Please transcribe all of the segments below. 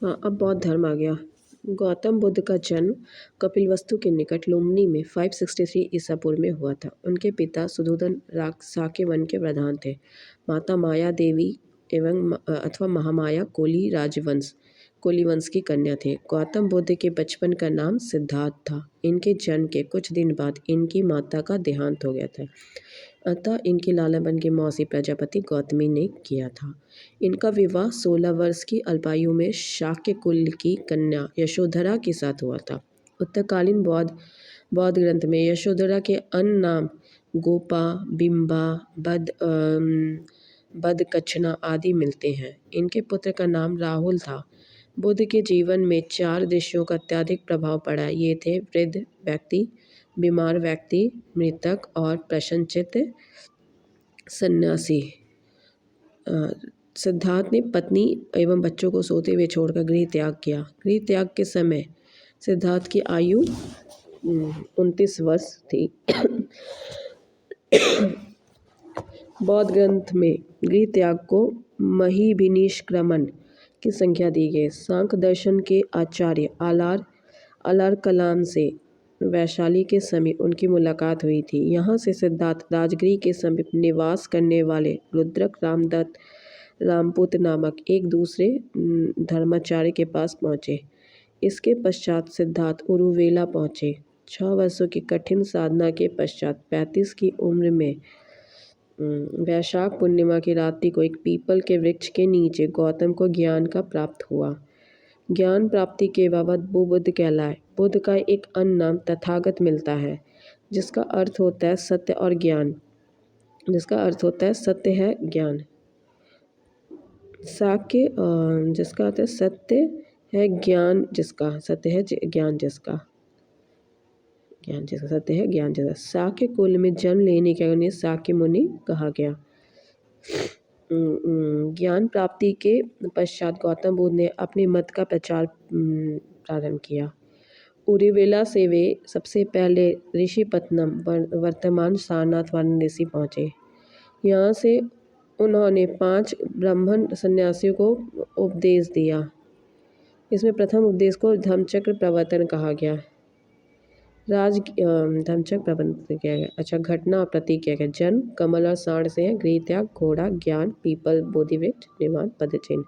हाँ, अब बौद्ध धर्म आ गया। गौतम बुद्ध का जन्म कपिलवस्तु के निकट लुम्बिनी में 563 ईसा पूर्व में हुआ था। उनके पिता सुधोधन साक्य वन के प्रधान थे। माता माया देवी एवं अथवा महामाया कोली वंश की कन्या थे। गौतम बुद्ध के बचपन का नाम सिद्धार्थ था। इनके जन्म के कुछ दिन बाद इनकी माता का देहांत हो गया था, अतः इनके लालापन की मौसी प्रजापति गौतमी ने किया था। इनका विवाह 16 वर्ष की अल्पायु में शाक्य कुल की कन्या यशोधरा के साथ हुआ था। उत्तरकालीन बौद्ध ग्रंथ में यशोधरा के अन्य नाम गोपा, बिंबा, बदकच्छना आदि मिलते हैं। इनके पुत्र का नाम राहुल था। बुद्ध के जीवन में 4 दृश्यों का अत्यधिक प्रभाव पड़ा। ये थे वृद्ध व्यक्ति, बीमार व्यक्ति, मृतक और प्रसन्नचित्त सन्यासी। सिद्धार्थ ने पत्नी एवं बच्चों को सोते हुए छोड़कर गृह त्याग किया। गृह त्याग के समय सिद्धार्थ की आयु 29 वर्ष थी। बौद्ध ग्रंथ में गृह त्याग को महिभिनिष्क्रमण की संख्या दी गई। सांख्य दर्शन के आचार्य अलार कलाम से वैशाली के समीप उनकी मुलाकात हुई थी। यहाँ से सिद्धार्थ राजगृह के समीप निवास करने वाले रुद्रक रामदत्त रामपुत्र नामक एक दूसरे धर्माचार्य के पास पहुँचे। इसके पश्चात सिद्धार्थ उरुवेला पहुँचे। 6 वर्षों की कठिन साधना के पश्चात 35 की उम्र में वैशाख पूर्णिमा की रात्रि को एक पीपल के वृक्ष के नीचे गौतम को ज्ञान का प्राप्त हुआ। ज्ञान प्राप्ति के बाबत वो बुद्ध कहलाए। बुद्ध का एक अन्य नाम तथागत मिलता है, जिसका अर्थ होता है सत्य और ज्ञान। सत्य है ज्ञान। साक्य जिसका अर्थ है सत्य है ज्ञान जिसका, सत्य है ज्ञान जिसका, सत्य है ज्ञान जिसका। साक्य कुल में जन्म लेने के उन्हें साक्य मुनि कहा गया। ज्ञान प्राप्ति के पश्चात गौतम बुद्ध ने अपने मत का प्रचार प्रारंभ किया। उरुवेला से वे सबसे पहले ऋषिपत्तनम वर्तमान सारनाथ वाराणसी पहुँचे। यहाँ से उन्होंने 5 ब्राह्मण सन्यासियों को उपदेश दिया। इसमें प्रथम उपदेश को धम्मचक्र प्रवर्तन कहा गया। धम्मचक्र प्रवर्तन किया गया। अच्छा, घटना और प्रतीक किया गया। जन्म कमल और साढ़ से है। गृह त्याग घोड़ा, ज्ञान पीपल बोधि वृक्ष, निर्माण पदचिन्ह।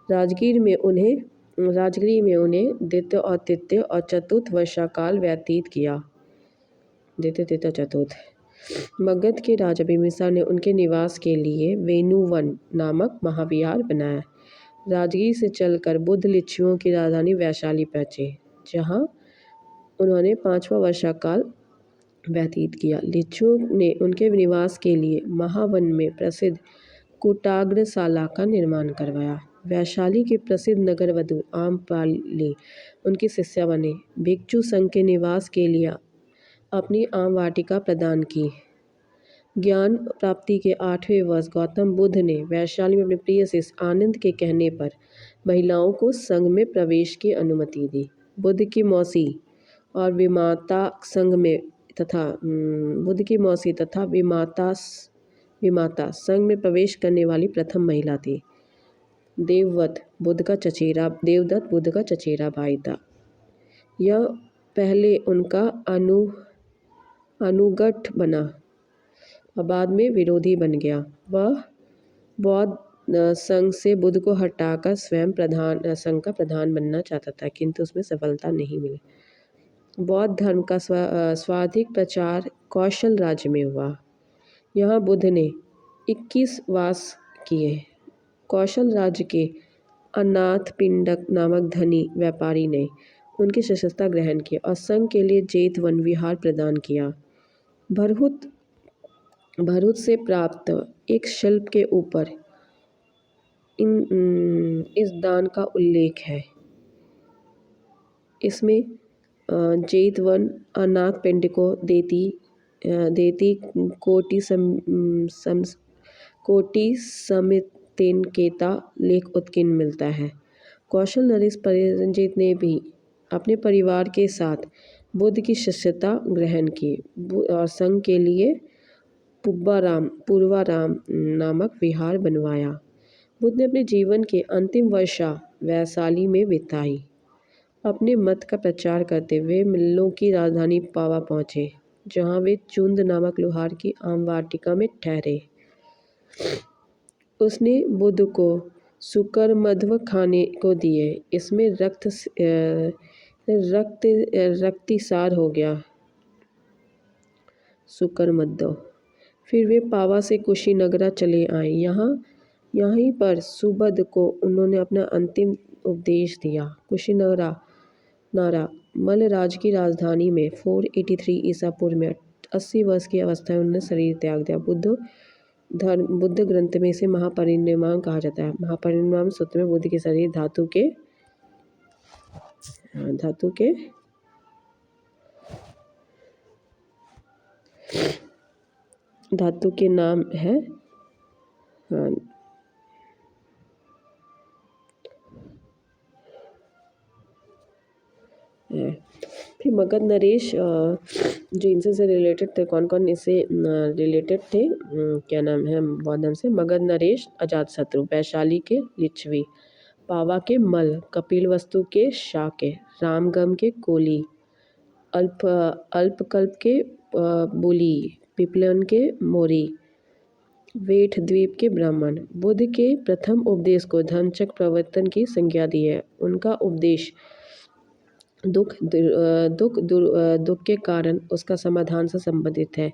राजगीर में उन्हें द्वितीय और तृतीय और चतुर्थ वर्षाकाल व्यतीत किया। मगध के राजा बिंबिसार ने उनके निवास के लिए वेणुवन नामक महाविहार बनाया। राजगीर से चलकर बुद्ध लिच्छुओं की राजधानी वैशाली पहुँचे, जहाँ उन्होंने 5वां वर्षाकाल व्यतीत किया। लिच्छुओं ने उनके निवास के लिए महावन में प्रसिद्ध कुटाग्रशाला का निर्माण करवाया। वैशाली के प्रसिद्ध नगरवधु आम्रपाली उनकी शिष्या बने। भिक्षु संघ के निवास के लिए अपनी आम वाटिका प्रदान की। ज्ञान प्राप्ति के 8वें वर्ष गौतम बुद्ध ने वैशाली में अपने प्रिय शिष्य आनंद के कहने पर महिलाओं को संघ में प्रवेश की अनुमति दी। बुद्ध की मौसी और विमाता संघ में प्रवेश करने वाली प्रथम महिला थी। देवदत्त बुद्ध का चचेरा भाई था। यह पहले उनका अनुगत बना और बाद में विरोधी बन गया। वह बौद्ध संघ से बुद्ध को हटाकर स्वयं संघ का प्रधान बनना चाहता था, किंतु उसमें सफलता नहीं मिली। बौद्ध धर्म का सर्वाधिक प्रचार कौशल राज्य में हुआ। यहाँ बुद्ध ने 21 वास किए। कौशल राज्य के अनाथपिंडक नामक धनी व्यापारी ने उनकी शिष्यता ग्रहण की और संघ के लिए जेतवन विहार प्रदान किया। भरूच से प्राप्त एक शिल्प के ऊपर इस दान का उल्लेख है। इसमें जेतवन अनाथ पिंड को देती कोटि समितेनकेता लेख उत्कीर्ण मिलता है। कौशल नरेश परंजित ने भी अपने परिवार के साथ बुद्ध की शिष्यता ग्रहण की और संघ के लिए पूर्वाराम नामक विहार बनवाया। बुद्ध ने अपने जीवन के अंतिम वर्षा वैशाली में बिताई। अपने मत का प्रचार करते हुए मिल्लों की राजधानी पावा पहुंचे, जहां वे चुंद नामक लोहार की आम वाटिका में ठहरे। उसने बुद्ध को सुकरमध्व खाने को दिए। इसमें रक्तिसार हो गया। सुकरमध्व। फिर वे पावा से कुशीनगरा चले आए। यहीं पर सुबुध को उन्होंने अपना अंतिम उपदेश दिया। कुशीनगरा नारा मल्ल की राजधानी में 483 ईसा पूर्व में 80 वर्ष की अवस्था में उन्होंने शरीर त्याग दिया। बुद्ध ग्रंथ में इसे महापरिनिर्वाण कहा जाता है। महापरिनिर्वाण सूत्र में बुद्ध के शरीर धातु के नाम है। फिर मगध नरेश जो इनसे से रिलेटेड थे, कौन कौन इससे रिलेटेड थे, क्या नाम है बौद्ध धर्म से? मगध नरेश अजातशत्रु, वैशाली के लिच्छवी, पावा के मल, कपिलवस्तु के शाक्य, रामगम के कोली, अल्पकल्प के बुली, पिपलन के मोरी, वेठ द्वीप के ब्राह्मण। बुद्ध के प्रथम उपदेश को धर्मचक्र प्रवर्तन की संज्ञा दी है। उनका उपदेश दुख के कारण उसका समाधान से संबंधित है।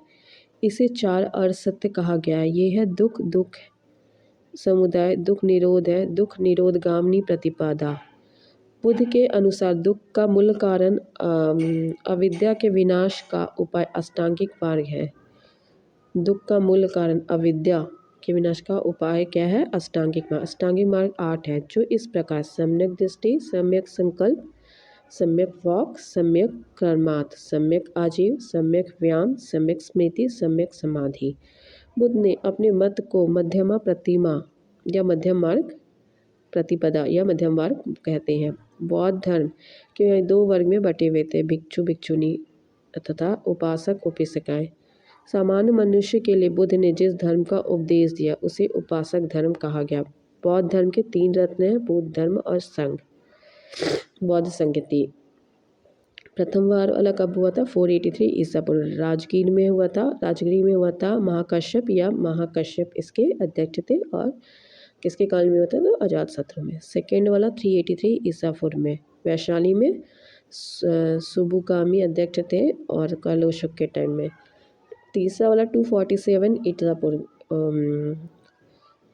इसे 4 असत्य कहा गया है। ये है दुख समुदाय, दुख निरोध है, दुख निरोध गामिनी प्रतिपदा। बुद्ध के अनुसार दुख का मूल कारण अविद्या के विनाश का उपाय अष्टांगिक मार्ग है। दुख का मूल कारण अविद्या के विनाश का उपाय क्या है? अष्टांगिक मार्ग। अष्टांगिक मार्ग 8 है, जो इस प्रकार सम्यक दृष्टि, सम्यक संकल्प, सम्यक वाक, सम्यक कर्मार्थ, सम्यक आजीव, सम्यक व्यायाम, सम्यक स्मृति, सम्यक समाधि। बुद्ध ने अपने मत को मध्यमा प्रतिमा या मध्यम मार्ग, प्रतिपदा या मध्यम मार्ग कहते हैं। बौद्ध धर्म के 2 वर्ग में बटे हुए थे, भिक्षु भिक्षुनी तथा उपासक उपासिकाएं। सामान्य मनुष्य के लिए बुद्ध ने जिस धर्म का उपदेश दिया उसे उपासक धर्म कहा गया। बौद्ध धर्म के 3 रत्न हैं, बुद्ध धर्म और संघ। बौद्ध संगति प्रथम बार वाला कब हुआ था? 483 ईसा पूर्व, राजगीर में हुआ था। महाकश्यप इसके अध्यक्ष थे। और किसके काल में होता था? अजातशत्रु में। सेकेंड वाला 383 ईसा पूर्व में, वैशाली में सुबुगामी अध्यक्ष थे और कलोशक के टाइम में। तीसरा वाला 247 ईसा पूर्व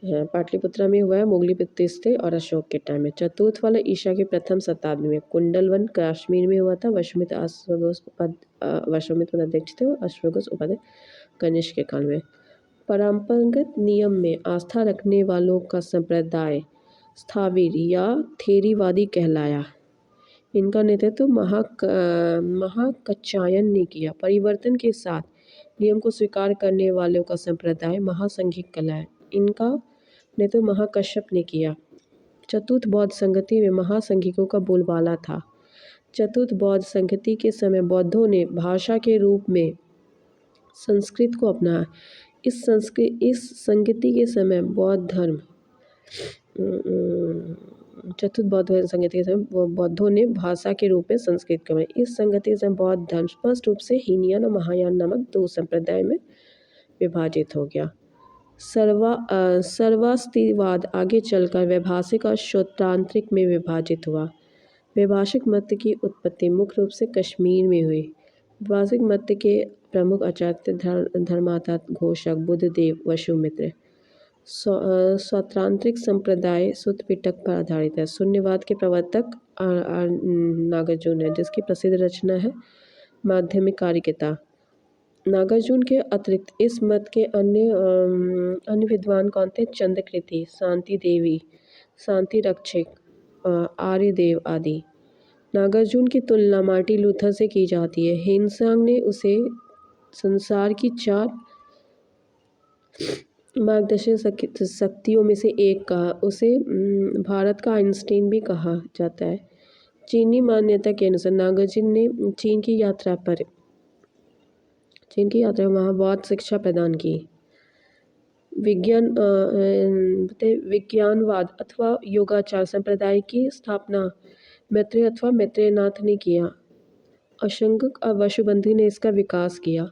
पाटलिपुत्रा में हुआ है, मुगली थे और अशोक के टाइम में। चतुर्थ वाला ईसा की प्रथम शताब्दी में कुंडलवन कश्मीर में हुआ था। वशुमित्र अध्यक्ष थे और अश्वघोष उपाध्याय कनिष्क के काल में। परंपरागत नियम में आस्था रखने वालों का संप्रदाय स्थाविर या थेरीवादी कहलाया। इनका नेतृत्व महाकच्चायन ने किया। परिवर्तन के साथ नियम को स्वीकार करने वालों का संप्रदाय महासंघिक कहलाया। इनका नेतृत्व महाकश्यप ने किया। चतुर्थ बौद्ध संगति में महासंघिकों का बोलबाला था। चतुर्थ बौद्ध संगति के समय बौद्धों ने भाषा के रूप में संस्कृत को अपनाया। इस संगति के समय बौद्ध धर्म चतुर्थ बौद्ध संगति के समय बौद्धों ने भाषा के रूप में संस्कृत को अपनाया। इस संगति के समय बौद्ध धर्म स्पष्ट रूप से हीनयान और महायान नामक 2 संप्रदाय में विभाजित हो गया। सर्वास्तिवाद आगे चलकर वैभाषिक और श्रोतांत्रिक में विभाजित हुआ। वैभाषिक मत की उत्पत्ति मुख्य रूप से कश्मीर में हुई। वैभाषिक मत के प्रमुख आचार्य धर्मार्थ घोषक बुद्धदेव वसुमित्र। स्वतांत्रिक संप्रदाय सुत्त पिटक पर आधारित है। शून्यवाद के प्रवर्तक नागार्जुन है, जिसकी प्रसिद्ध रचना है माध्यमिक कारिका। नागार्जुन के अतिरिक्त इस मत के अन्य विद्वान कौन थे? चंद्रकृति, शांति देवी, शांति रक्षक, आर्यदेव आदि। नागार्जुन की तुलना मार्टिन लूथर से की जाती है। हेनसांग ने उसे संसार की 4 मार्गदर्शक शक्तियों में से एक कहा। उसे भारत का आइंस्टीन भी कहा जाता है। चीनी मान्यता के अनुसार नागार्जुन ने चीन की यात्रा वहाँ बौद्ध शिक्षा प्रदान की। विज्ञानवाद अथवा योगाचार संप्रदाय की स्थापना मैत्रेय अथवा मैत्रेयनाथ ने किया। अशंग वशुबंधी ने इसका विकास किया।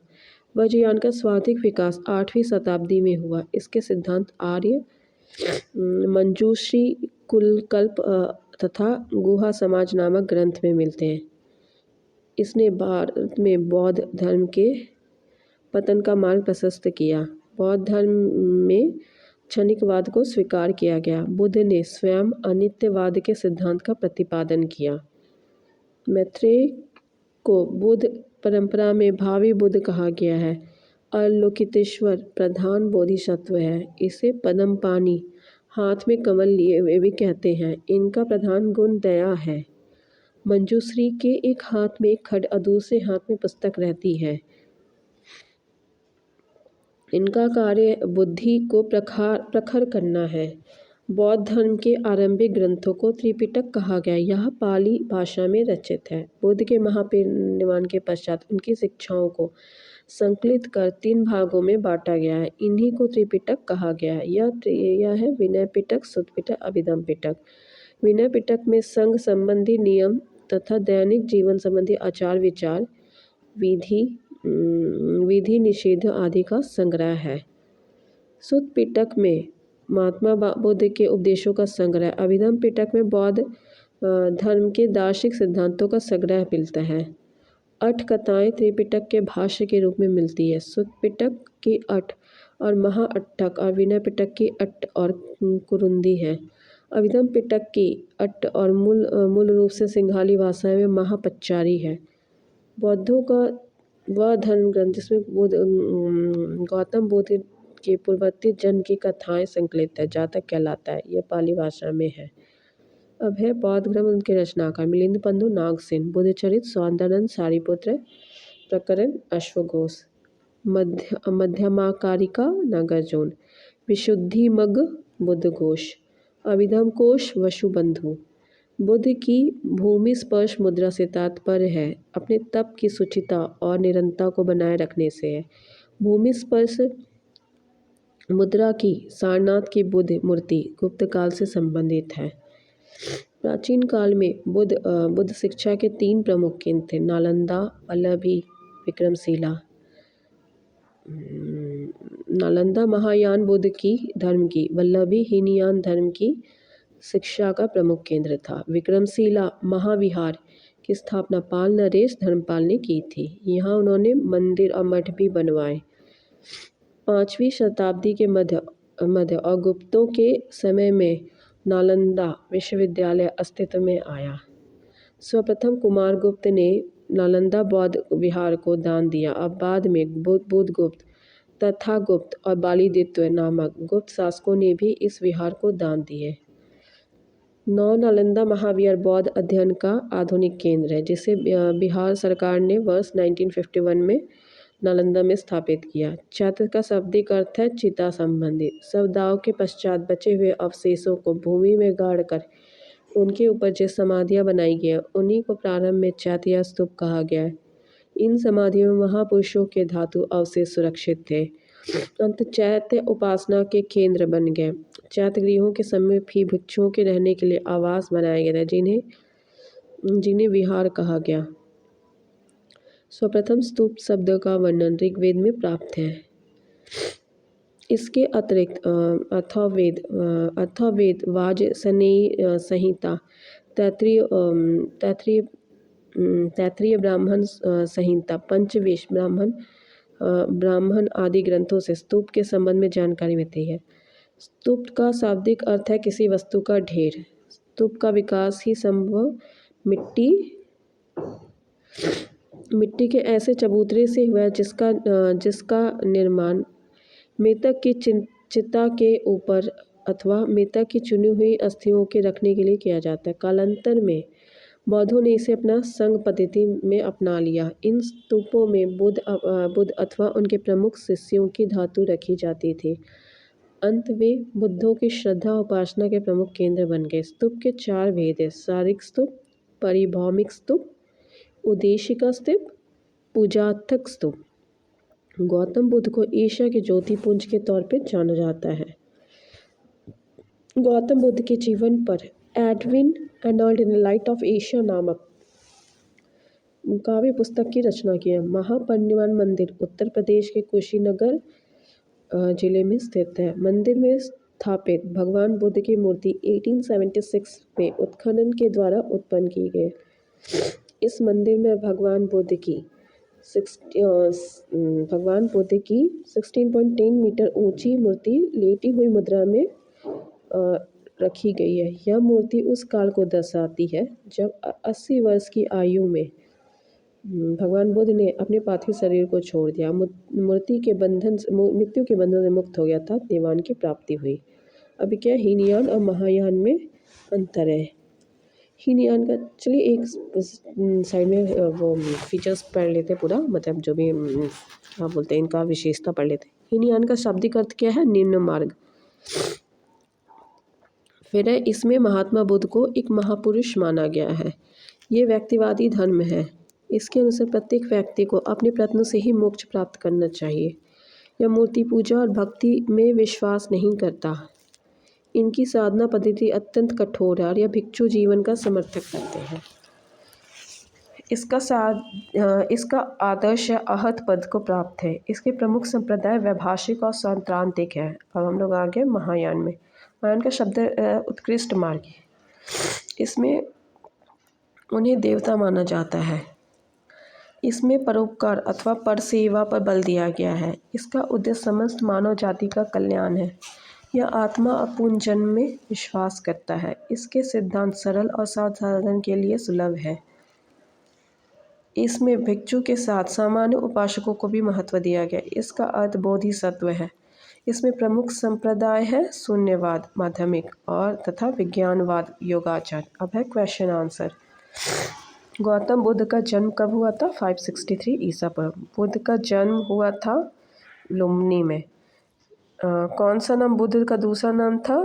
वज्रयान का स्वाधिक विकास 8वीं शताब्दी में हुआ। इसके सिद्धांत आर्य मंजूश्री कुलकल्प तथा गुहा समाज नामक ग्रंथ में मिलते हैं। इसने भारत में बौद्ध धर्म के पतन का मार्ग प्रशस्त किया। बौद्ध धर्म में क्षणिकवाद को स्वीकार किया गया। बुद्ध ने स्वयं अनित्यवाद के सिद्धांत का प्रतिपादन किया। मैत्रेय को बुद्ध परंपरा में भावी बुद्ध कहा गया है। अवलोकितेश्वर प्रधान बोधिसत्व है। इसे पद्मपाणि हाथ में कमल लिए हुए भी कहते हैं। इनका प्रधान गुण दया है। मंजूश्री के एक हाथ में एक खड्ग और दूसरे हाथ में पुस्तक रहती है। इनका कार्य बुद्धि को प्रखर करना है। बौद्ध धर्म के आरंभिक ग्रंथों को त्रिपिटक कहा गया। यह पाली भाषा में रचित है। बुद्ध के महापरिनिर्वाण के पश्चात उनकी शिक्षाओं को संकलित कर 3 भागों में बांटा गया है। इन्हीं को त्रिपिटक कहा गया है। यह है विनय पिटक, सुत्त पिटक, अभिधम्म पिटक। विनय पिटक में संघ संबंधी नियम तथा दैनिक जीवन संबंधी आचार विचार, विधि निषेध आदि का संग्रह है। सुत्त पिटक में महात्मा बुद्ध के उपदेशों का संग्रह। अभिधम्म पिटक में बौद्ध धर्म के दार्शनिक सिद्धांतों का संग्रह मिलता है। अठ कथाएं त्रिपिटक के भाष्य के रूप में मिलती है। सुत्त पिटक की अठ और महा अट्ठक और विनय पिटक की अट्ठ और कुरुंदी है। अभिधम्म पिटक की अट्ठ और मूल रूप से सिंघाली भाषा में महापच्चारी है। बौद्धों का वह धर्म ग्रंथ जिसमें गौतम बुद्ध के पूर्ववर्ती जन्म की कथाएं संकलित है, जातक कहलाता है। यह पाली भाषा में है। अब है बौद्ध ग्रंथ उनके रचनाकार मिलिंद पंथु नागसेन, बुद्धचरित सौंदरानंद सारिपुत्र, प्रकरण अश्वघोष, मध्यमाकारिका नागार्जुन, विशुद्धिमग्ग बुद्धघोष, अभिधम्म कोश वसुबंधु। बुद्ध की भूमि स्पर्श मुद्रा से तात्पर्य है अपने तप की शुचिता और निरंतरता को बनाए रखने से है। भूमि स्पर्श मुद्रा की सारनाथ की बुद्ध मूर्ति गुप्त काल से संबंधित है। प्राचीन काल में बुद्ध शिक्षा के 3 प्रमुख केंद्र थे, नालंदा, वल्लभी, विक्रमशिला। नालंदा महायान बुद्ध की धर्म की, वल्लभी हीनयान धर्म की शिक्षा का प्रमुख केंद्र था। विक्रमशिला महाविहार की स्थापना पाल नरेश धर्मपाल ने की थी। यहाँ उन्होंने मंदिर और मठ भी बनवाए। 5वीं शताब्दी के मध्य और गुप्तों के समय में नालंदा विश्वविद्यालय अस्तित्व में आया। सर्वप्रथम कुमारगुप्त ने नालंदा बौद्ध विहार को दान दिया और बाद में बुद्धगुप्त, तथागुप्त और बालीदित्य नामक गुप्त शासकों ने भी इस विहार को दान दिए। नालंदा महाविहार बौद्ध अध्ययन का आधुनिक केंद्र है, जिसे बिहार सरकार ने वर्ष 1951 में नालंदा में स्थापित किया। चैत्य का शाब्दिक अर्थ है चिता संबंधी। शवदाह के पश्चात बचे हुए अवशेषों को भूमि में गाड़कर उनके ऊपर जो समाधियां बनाई गई उन्हीं को प्रारंभ में चैत्य या स्तूप कहा गया है। इन समाधियों में महापुरुषों के धातु अवशेष सुरक्षित थे। अंत चैत्य उपासना के केंद्र बन गए। चैत्य गृहों के समीप ही भिक्षुओं के रहने के लिए आवास बनाए गए थे, जिन्हें विहार कहा गया। सर्वप्रथम स्तूप शब्द का वर्णन ऋग्वेद में प्राप्त है। इसके अतिरिक्त अथर्ववेद, वाजसनेयी संहिता, तैत्तिरीय ब्राह्मण संहिता, पंचविंश ब्राह्मण आदि ग्रंथों से स्तूप के संबंध में जानकारी मिलती है। स्तूप का शाब्दिक अर्थ है किसी वस्तु का ढेर। स्तूप का विकास ही संभव मिट्टी के ऐसे चबूतरे से हुआ जिसका निर्माण मृतक की चिता के ऊपर अथवा मृतक की चुनी हुई अस्थियों के रखने के लिए किया जाता है। कालांतर में बौद्धों ने इसे अपना संघ पद्धति में अपना लिया। इन स्तूपों में बुद्ध अथवा उनके प्रमुख शिष्यों की धातु रखी जाती थी। अंत वे बुद्धों की श्रद्धा उपासना के प्रमुख केंद्र बन गए। स्तूप के 4 भेद हैं, शारीरिक स्तूप, परिभौमिक स्तूप, उद्देशिका स्तूप, पूजार्थक स्तूप। गौतम बुद्ध को एशिया के ज्योतिपुंज के तौर पर जाना जाता है। गौतम बुद्ध के जीवन पर एडविन अर्नोल्ड ने लाइट ऑफ एशिया नामक काव्य पुस्तक की रचना की है। महापरिनिर्वाण मंदिर उत्तर प्रदेश के कुशीनगर जिले में स्थित है। मंदिर में स्थापित भगवान बुद्ध की मूर्ति 1876 में उत्खनन के द्वारा उत्पन्न की गई। इस मंदिर में भगवान बुद्ध की 16.10 मीटर ऊंची मूर्ति लेटी हुई मुद्रा में रखी गई है। यह मूर्ति उस काल को दर्शाती है जब 80 वर्ष की आयु में भगवान बुद्ध ने अपने पार्थिव शरीर को छोड़ दिया, मृत्यु के बंधन से मुक्त हो गया था, निर्वाण की प्राप्ति हुई। अभी क्या हीनयान और महायान में अंतर है। हीनयान का चलिए एक साइड में वो फीचर्स पढ़ लेते पूरा, मतलब जो भी क्या बोलते हैं इनका विशेषता पढ़ लेते। हीनयान का शाब्दिक अर्थ क्या है? निम्न मार्ग। फिर है इसमें महात्मा बुद्ध को एक महापुरुष माना गया है। ये व्यक्तिवादी धर्म है। इसके अनुसार प्रत्येक व्यक्ति को अपने प्रयत्नों से ही मोक्ष प्राप्त करना चाहिए। यह मूर्ति पूजा और भक्ति में विश्वास नहीं करता। इनकी साधना पद्धति अत्यंत कठोर है और यह भिक्षु जीवन का समर्थक करते हैं। इसका आदर्श अहत पद को प्राप्त है। इसके प्रमुख संप्रदाय वैभाषिक और सांत्रांतिक है। अब हम लोग आ गए महायान में। महायान का शब्द उत्कृष्ट मार्ग है। इसमें उन्हें देवता माना जाता है। इसमें परोपकार अथवा परसेवा पर बल दिया गया है। इसका उद्देश्य समस्त मानव जाति का कल्याण है। यह आत्मा और पुनर्जन्म में विश्वास करता है। इसके सिद्धांत सरल और साधारण के लिए सुलभ है। इसमें भिक्षु के साथ सामान्य उपासकों को भी महत्व दिया गया। इसका अर्थ बोधिसत्व है। इसमें प्रमुख संप्रदाय है शून्यवाद, माध्यमिक और तथा विज्ञानवाद, योगाचार। अब है क्वेश्चन आंसर। गौतम बुद्ध का जन्म कब हुआ था? 563 ईसा पूर्व। बुद्ध का जन्म हुआ था लुम्बिनी में। कौन सा नाम बुद्ध का दूसरा नाम था?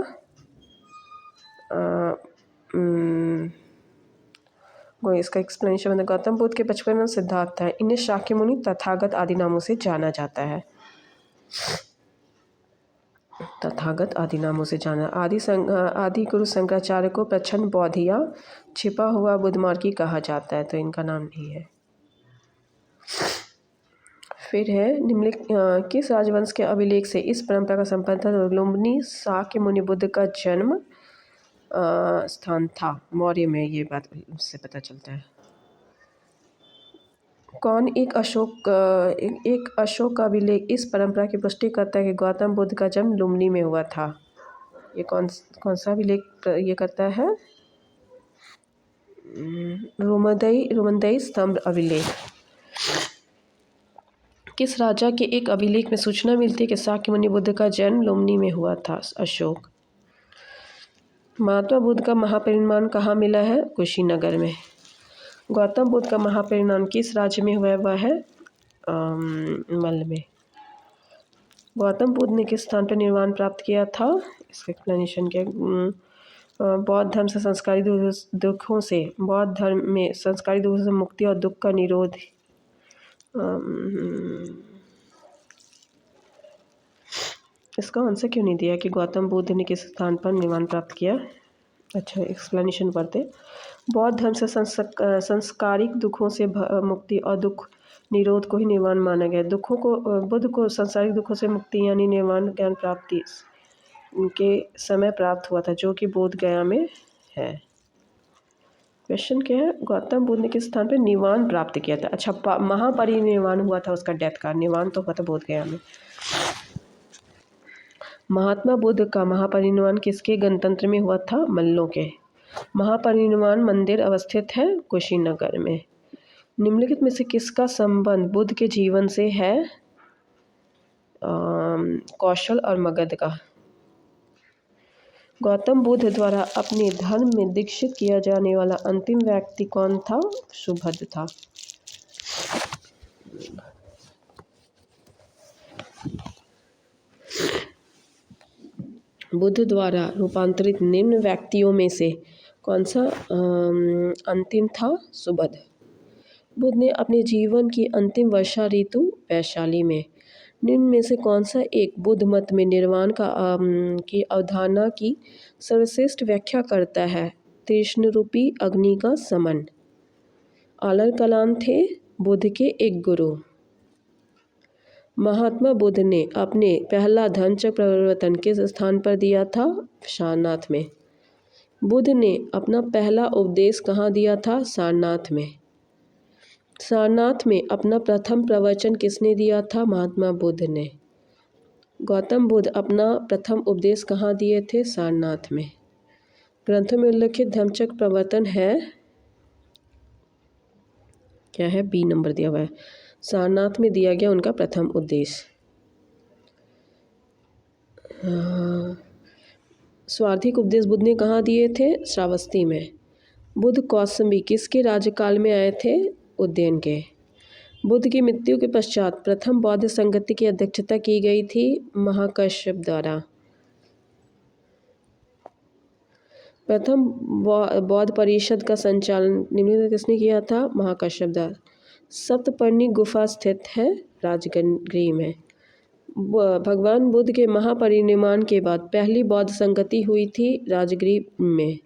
इसका एक्सप्लेनेशन है। गौतम बुद्ध के बचपन में सिद्धार्थ था। इन्हें शाक्यमुनि, तथागत आदि नामों से जाना जाता है। तथागत आदि नामों से जाना। आदि गुरु शंकराचार्य को प्रच्छन्न बौद्ध या छिपा हुआ बुद्धमार्गी कहा जाता है, तो इनका नाम नहीं है। फिर है निम्नलिखित किस राजवंश के अभिलेख से इस परंपरा का संबंध था? लुम्बिनी शाक्य मुनि बुद्ध का जन्म स्थान था मौर्य में, ये बात उससे पता चलता है। कौन एक अशोक का अभिलेख इस परंपरा की पुष्टि करता है कि गौतम बुद्ध का जन्म लुम्बिनी में हुआ था? ये कौन सा अभिलेख ये करता है? रोमनदई स्तंभ अभिलेख। किस राजा के एक अभिलेख में सूचना मिलती है कि शाक्य मुनि बुद्ध का जन्म लुम्बिनी में हुआ था? अशोक। महात्मा बुद्ध का महापरिनिर्वाण कहाँ मिला है? कुशीनगर में। गौतम बुद्ध का महापरिनिर्वाण किस राज्य में हुआ? वह है मल्ल में। गौतम बुद्ध ने किस स्थान पर निर्वाण प्राप्त किया था? इसका एक्सप्लेनेशन क्या? बौद्ध धर्म से संस्कारी दुखों से, बौद्ध धर्म में संस्कारी दुखों से मुक्ति और दुख का निरोध। इसका आंसर क्यों नहीं दिया कि गौतम बुद्ध ने किस स्थान पर निर्वाण प्राप्त किया? अच्छा, एक्सप्लेनेशन पढ़ते। बौद्ध धर्म से संस्कारिक दुखों से मुक्ति और दुख निरोध को ही निर्वाण माना गया। बुद्ध को संसारिक दुखों से मुक्ति यानी निर्वाण ज्ञान प्राप्ति के समय प्राप्त हुआ था, जो कि बोध गया में है। क्वेश्चन क्या है? गौतम बुद्ध ने किस स्थान पर निर्वाण प्राप्त किया था? अच्छा, महापरिनिर्वाण हुआ था उसका, डेथ का। निर्वाण तो हुआ था बोध गया में। महात्मा बुद्ध का महापरिनिर्वाण किसके गणतंत्र में हुआ था? मल्लों के। महापरिनिर्वाण मंदिर अवस्थित है कुशीनगर में। निम्नलिखित में से किसका संबंध बुद्ध के जीवन से है? कौशल और मगध का। गौतम बुद्ध द्वारा अपने धर्म में दीक्षित किया जाने वाला अंतिम व्यक्ति कौन था? सुभद्र था। बुद्ध द्वारा रूपांतरित निम्न व्यक्तियों में से कौन सा अंतिम था? सुभद्र। बुद्ध ने अपने जीवन की अंतिम वर्षा ऋतु वैशाली में निम्न में से कौन सा एक बुद्ध मत में निर्वाण की अवधारणा की सर्वश्रेष्ठ व्याख्या करता है? तृष्ण रूपी अग्नि का समन। अल कलाम थे बुद्ध के एक गुरु। महात्मा बुद्ध ने अपने पहला धर्मचक्र प्रवर्तन किस स्थान पर दिया था? सारनाथ में। बुद्ध ने अपना पहला उपदेश कहाँ दिया था? सारनाथ में। सारनाथ में अपना प्रथम प्रवचन किसने दिया था? महात्मा बुद्ध ने। गौतम बुद्ध अपना प्रथम उपदेश कहाँ दिए थे? सारनाथ में। ग्रंथों में उल्लिखित धर्मचक्र प्रवर्तन है क्या है? बी नंबर दिया हुआ है। सारनाथ में दिया गया उनका प्रथम उपदेश। स्वार्थिक उपदेश बुद्ध ने कहाँ दिए थे? श्रावस्ती में। बुद्ध कौशाम्बी किसके राज्यकाल में आए थे? उज्जैन के। बुद्ध की मृत्यु के पश्चात प्रथम बौद्ध संगति की अध्यक्षता की गई थी महाकश्यप द्वारा। प्रथम बौद्ध परिषद का संचालन निम्नलिखित किसने किया था? महाकश्यप द्वारा। सप्तपर्णी गुफा स्थित है राजगृह में। भगवान बुद्ध के महापरिनिर्वाण के बाद पहली बौद्ध संगति हुई थी राजगृह में।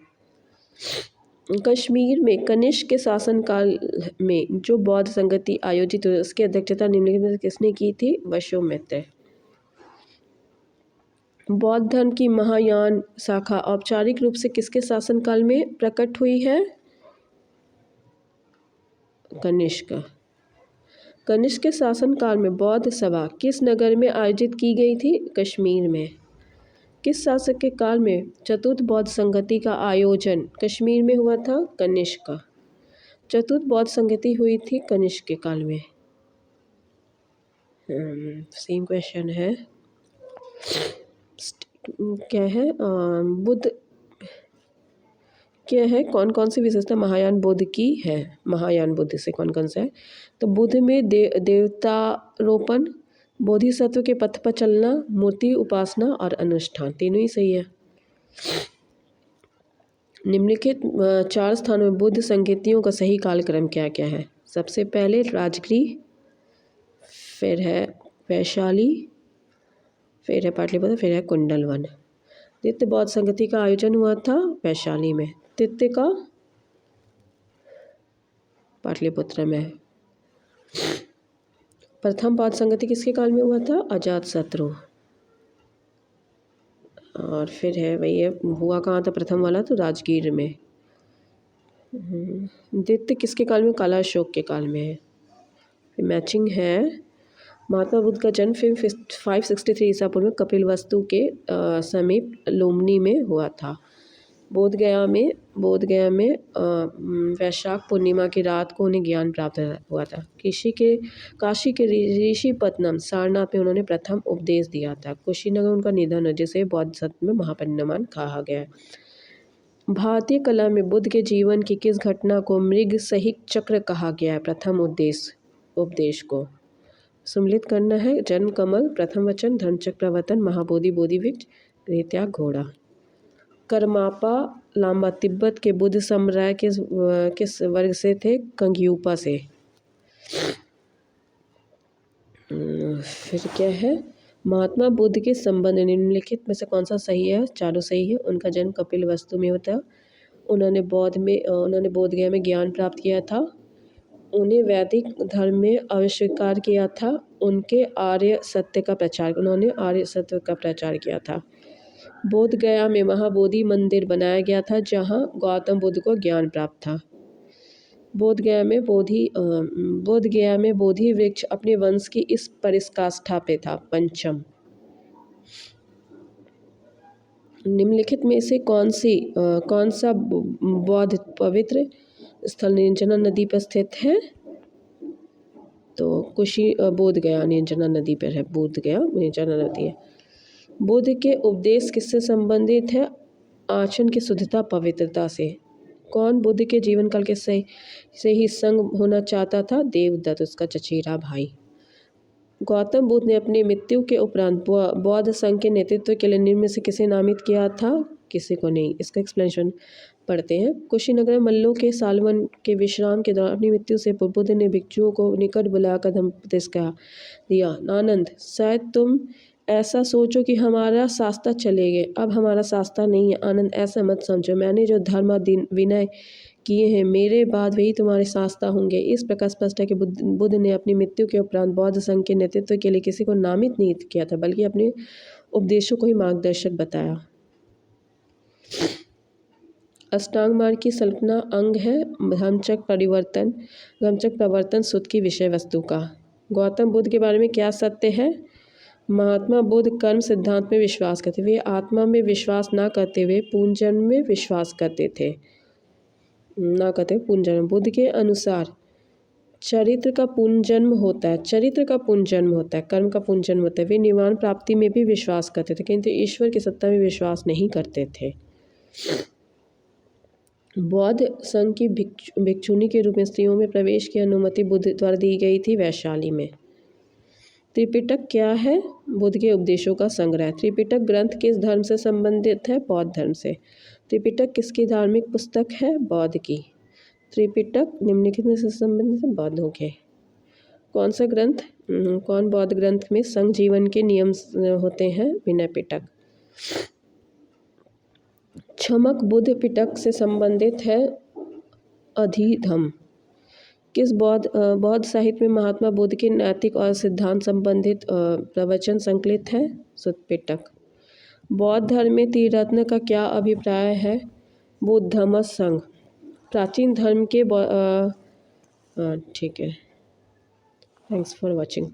कश्मीर में कनिष्क के शासनकाल में जो बौद्ध संगति आयोजित हुई उसकी अध्यक्षता निम्नलिखित में किसने की थी? वशोमित्र। बौद्ध धर्म की महायान शाखा औपचारिक रूप से किसके शासनकाल में प्रकट हुई है? कनिष्क। कनिष्क के शासनकाल में बौद्ध सभा किस नगर में आयोजित की गई थी? कश्मीर में। किस शासक के काल में चतुर्थ बौद्ध संगति का आयोजन कश्मीर में हुआ था? कनिष्क का। चतुर्थ बौद्ध संगति हुई थी कनिष्क के काल में। सेम क्वेश्चन है। क्या है? बुद्ध क्या है? कौन कौन सी विशेषता महायान बुद्ध की है? महायान बुद्ध से कौन कौन सा है? तो बुद्ध में देवतारोपण, बोधिसत्व के पथ पर चलना, मूर्ति उपासना और अनुष्ठान, तीनों ही सही है। निम्नलिखित 4 स्थानों में बुद्ध संगतियों का सही कालक्रम क्या क्या है? सबसे पहले राजगृह, फिर है वैशाली, फिर है पाटलिपुत्र, फिर है कुंडलवन। द्वितीय बौद्ध संगति का आयोजन हुआ था वैशाली में। तृतीय का पाटलिपुत्र में। प्रथम बौद्ध संगति किसके काल में हुआ था? अजातशत्रु। और फिर है वही है, हुआ कहाँ था प्रथम वाला? तो राजगीर में। द्वितीय किसके काल में? कालाशोक के काल में है। फिर मैचिंग है। महात्मा बुद्ध का जन्म 563 ईसा पूर्व में कपिलवस्तु के समीप लुम्बिनी में हुआ था। बोधगया में वैशाख पूर्णिमा की रात को उन्हें ज्ञान प्राप्त हुआ था। काशी के ऋषिपत्तनम सारनाथ में उन्होंने प्रथम उपदेश दिया था। कुशीनगर उनका निधन है जिसे बौद्ध धर्म में महापरिनिर्वाण कहा गया है। भारतीय कला में बुद्ध के जीवन की किस घटना को मृग सहित चक्र कहा गया है? प्रथम उपदेश को सम्मिलित करना है। जन्म कमल, प्रथम वचन, धर्मचक्र प्रवर्तन, महाबोधि, बोधि वृक्ष, गृहत्याग, घोड़ा। करमापा लामा तिब्बत के बुद्ध समुदाय किस वर्ग से थे? कंग्यूपा से। फिर क्या है? महात्मा बुद्ध के संबंध निम्नलिखित में से कौन सा सही है? चारों सही है। उनका जन्म कपिलवस्तु में होता। उन्होंने बोधगया में ज्ञान प्राप्त किया था। उन्हें वैदिक धर्म में अस्वीकार किया था। उन्होंने आर्य सत्य का प्रचार किया था। बोधगया में महाबोधि मंदिर बनाया गया था जहां गौतम बुद्ध को ज्ञान प्राप्त था। बोधगया में बोधि वृक्ष अपने वंश की इस पराकाष्ठा पे था। पंचम। निम्नलिखित में से कौन सा बौद्ध पवित्र स्थल निर्जना नदी पर स्थित है? तो बोधगया निर्जना नदी पर है। बोधगया निर्जना नदी है। बुद्ध के उपदेश किससे संबंधित है? आचरण की शुद्धता, पवित्रता से। कौन बुद्ध के जीवन काल के से ही संग होना चाहता था? देवदत्त, उसका चचेरा भाई। गौतम बुद्ध ने अपनी मृत्यु के उपरांत बौद्ध संघ के नेतृत्व के लिए निम्न में से किसे नामित किया था? किसी को नहीं। इसका एक्सप्लेनेशन पढ़ते हैं। कुशीनगर मल्लों के सालवन के विश्राम के दौरान अपनी मृत्यु से पूर्व बुद्ध ने भिक्षुओं को निकट बुलाकर धम्मोपदेश कहा दिया। आनंद, शायद तुम ऐसा सोचो कि हमारा शास्त्र चले गए, अब हमारा शास्त्र नहीं है। आनंद, ऐसा मत समझो, मैंने जो धर्म और विनय किए हैं मेरे बाद वही तुम्हारे शास्त्र होंगे। इस प्रकार स्पष्ट है कि बुद्ध ने अपनी मृत्यु के उपरांत बौद्ध संघ के नेतृत्व के लिए किसी को नामित नहीं किया था, बल्कि अपने उपदेशों को ही मार्गदर्शक बताया। अष्टांग मार्ग की संकल्पना अंग है धम्मचक्र प्रवर्तन सूत्र की विषय वस्तु का। गौतम बुद्ध के बारे में क्या सत्य है? महात्मा बुद्ध कर्म सिद्धांत में विश्वास करते, वे आत्मा में विश्वास ना करते हुए पुनर्जन्म में विश्वास करते थे, पुनर्जन्म। बुद्ध के अनुसार चरित्र का पुनर्जन्म होता है, कर्म का पुनर्जन्म होता है। वे निर्वाण प्राप्ति में भी विश्वास करते थे, किंतु ईश्वर की सत्ता में विश्वास नहीं करते थे। बौद्ध संघ की भिक्षुणी के रूप में स्त्रियों में प्रवेश की अनुमति बुद्ध द्वारा दी गई थी वैशाली में। त्रिपिटक क्या है? बुद्ध के उपदेशों का संग्रह। त्रिपिटक ग्रंथ किस धर्म से संबंधित है? बौद्ध धर्म से। त्रिपिटक किसकी धार्मिक पुस्तक है? बौद्ध की। त्रिपिटक निम्नलिखित में से संबंधित है? बौद्धों के। कौन सा ग्रंथ? कौन बौद्ध ग्रंथ में संघ जीवन के नियम होते हैं? विनय पिटक। छमक बुद्ध पिटक से संबंधित है। अधिधम्म। किस बौद्ध साहित्य में महात्मा बुद्ध के नैतिक और सिद्धांत संबंधित प्रवचन संकलित है? सुत्त पिटक। बौद्ध धर्म में त्रिरत्न का क्या अभिप्राय है? बुद्ध धम्म संघ। प्राचीन धर्म के ठीक है। Thanks for watching.